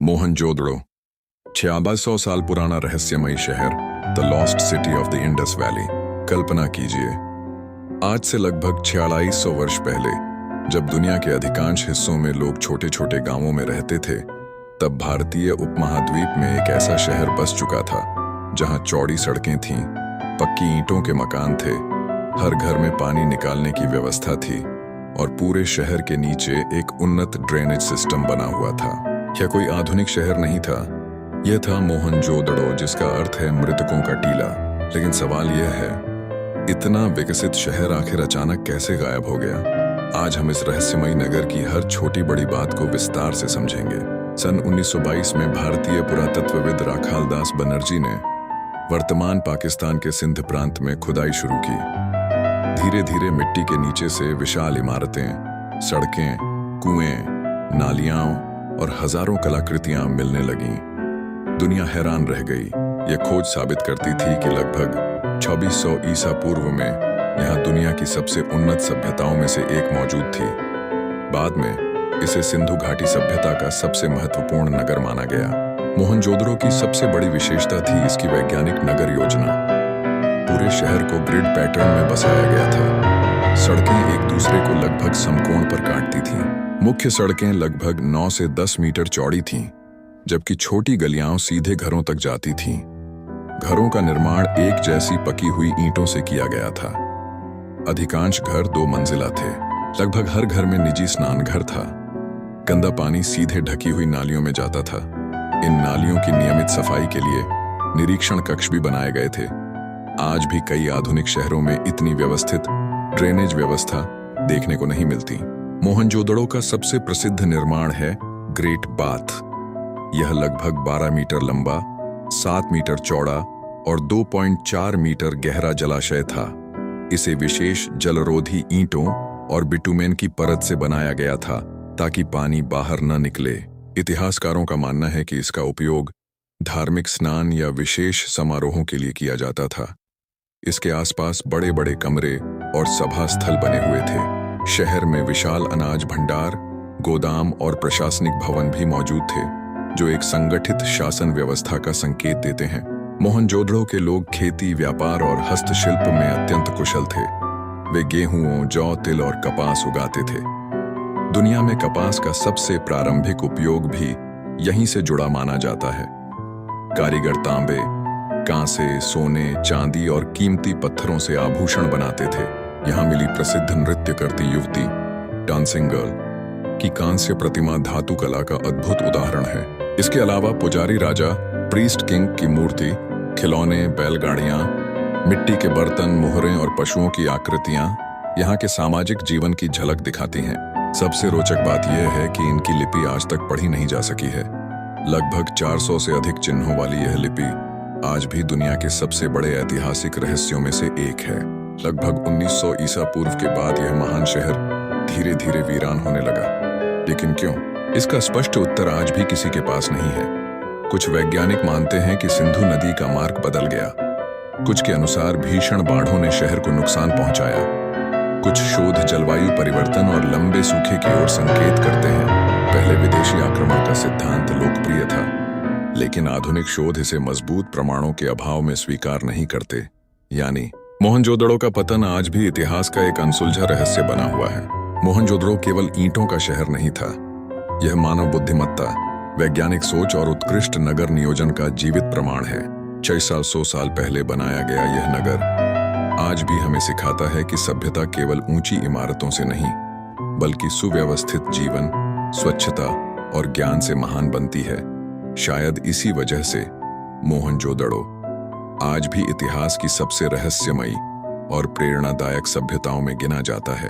मोहनजोदड़ो 4600 साल पुराना रहस्यमयी शहर, the lost city of the Indus valley. कल्पना कीजिए, आज से लगभग 4600 वर्ष पहले जब दुनिया के अधिकांश हिस्सों में लोग छोटे छोटे गांवों में रहते थे, तब भारतीय उपमहाद्वीप में एक ऐसा शहर बस चुका था जहां चौड़ी सड़कें थीं, पक्की ईंटों के मकान थे, हर घर में पानी निकालने की व्यवस्था थी और पूरे शहर के नीचे एक उन्नत ड्रेनेज सिस्टम बना हुआ था। यह कोई आधुनिक शहर नहीं था, यह था मोहनजोदड़ो, जिसका अर्थ है मृतकों का टीला। लेकिन सवाल यह है, इतना विकसित शहर आखिर अचानक कैसे गायब हो गया? आज हम इस रहस्यमयी नगर की हर छोटी बड़ी बात को विस्तार से समझेंगे। सन 1922 में भारतीय पुरातत्वविद राखालदास बनर्जी ने वर्तमान पाकिस्तान के सिंध प्रांत में खुदाई शुरू की। धीरे धीरे मिट्टी के नीचे से विशाल इमारतें, सड़कें, कुएं, नालियां और हजारों कलाकृतियां मिलने लगीं। दुनिया हैरान रह गई। यह खोज साबित करती थी कि लगभग 2600 ईसा पूर्व में यहाँ दुनिया की सबसे उन्नत सभ्यताओं में से एक मौजूद थी। बाद में इसे सिंधु घाटी सभ्यता का सबसे महत्वपूर्ण नगर माना गया। मोहनजोदड़ो की सबसे बड़ी विशेषता थी इसकी वैज्ञानिक नगर योजना। पूरे शहर को ग्रिड पैटर्न में बसाया गया था। सड़कें एक दूसरे को लगभग समकोण पर काटती थीं। मुख्य सड़कें लगभग 9 से 10 मीटर चौड़ी थीं, जबकि छोटी गलियां सीधे घरों तक जाती थीं। घरों का निर्माण एक जैसी पकी हुई ईंटों से किया गया था। अधिकांश घर 2 मंजिला थे। लगभग हर घर में निजी स्नान घर था। गंदा पानी सीधे ढकी हुई नालियों में जाता था। इन नालियों की नियमित सफाई के लिए निरीक्षण कक्ष भी बनाए गए थे। आज भी कई आधुनिक शहरों में इतनी व्यवस्थित ड्रेनेज व्यवस्था देखने को नहीं मिलती। मोहनजोदड़ो का सबसे प्रसिद्ध निर्माण है ग्रेट बाथ। यह लगभग 12 मीटर लंबा, 7 मीटर चौड़ा और 2.4 मीटर गहरा जलाशय था। इसे विशेष जलरोधी ईंटों और बिटुमेन की परत से बनाया गया था ताकि पानी बाहर न निकले। इतिहासकारों का मानना है कि इसका उपयोग धार्मिक स्नान या विशेष समारोहों के लिए किया जाता था। इसके आसपास बड़े बड़े कमरे और सभा स्थल बने हुए थे। शहर में विशाल अनाज भंडार, गोदाम और प्रशासनिक भवन भी मौजूद थे, जो एक संगठित शासन व्यवस्था का संकेत देते हैं। मोहनजोदड़ो के लोग खेती, व्यापार और हस्तशिल्प में अत्यंत कुशल थे। वे गेहूं, जौ, तिल और कपास उगाते थे। दुनिया में कपास का सबसे प्रारंभिक उपयोग भी यहीं से जुड़ा माना जाता है। कारीगर तांबे, कांसे, सोने, चांदी और कीमती पत्थरों से आभूषण बनाते थे। यहाँ मिली प्रसिद्ध नृत्य करती युवती डांसिंग गर्ल की कांस्य प्रतिमा धातु कला का अद्भुत उदाहरण है। इसके अलावा पुजारी राजा प्रीस्ट किंग की मूर्ति, खिलौने, बैलगाड़ियां, मिट्टी के बर्तन, मोहरें और पशुओं की आकृतियां यहाँ के सामाजिक जीवन की झलक दिखाती हैं। सबसे रोचक बात यह है कि इनकी लिपि आज तक पढ़ी नहीं जा सकी है। लगभग 400 से अधिक चिन्हों वाली यह लिपि आज भी दुनिया के सबसे बड़े ऐतिहासिक रहस्यों में से एक है। लगभग 1900 ईसा पूर्व के बाद यह महान शहर धीरे धीरे वीरान होने लगा। लेकिन क्यों? इसका स्पष्ट उत्तर आज भी किसी के पास नहीं है। कुछ वैज्ञानिक मानते हैं कि सिंधु नदी का मार्ग बदल गया। कुछ के अनुसार भीषण बाढ़ों ने शहर को नुकसान पहुंचाया। कुछ शोध जलवायु परिवर्तन और लंबे सूखे की ओर संकेत करते हैं। पहले विदेशी आक्रमण का सिद्धांत लोकप्रिय था, लेकिन आधुनिक शोध इसे मजबूत प्रमाणों के अभाव में स्वीकार नहीं करते। यानी मोहनजोदड़ो का पतन आज भी इतिहास का एक अनसुलझा रहस्य बना हुआ है। मोहनजोदड़ो केवल ईंटों का शहर नहीं था, यह मानव बुद्धिमत्ता, वैज्ञानिक सोच और उत्कृष्ट नगर नियोजन का जीवित प्रमाण है। 600 साल पहले बनाया गया यह नगर आज भी हमें सिखाता है कि सभ्यता केवल ऊंची इमारतों से नहीं, बल्कि सुव्यवस्थित जीवन, स्वच्छता और ज्ञान से महान बनती है। शायद इसी वजह से मोहनजोदड़ो आज भी इतिहास की सबसे रहस्यमयी और प्रेरणादायक सभ्यताओं में गिना जाता है।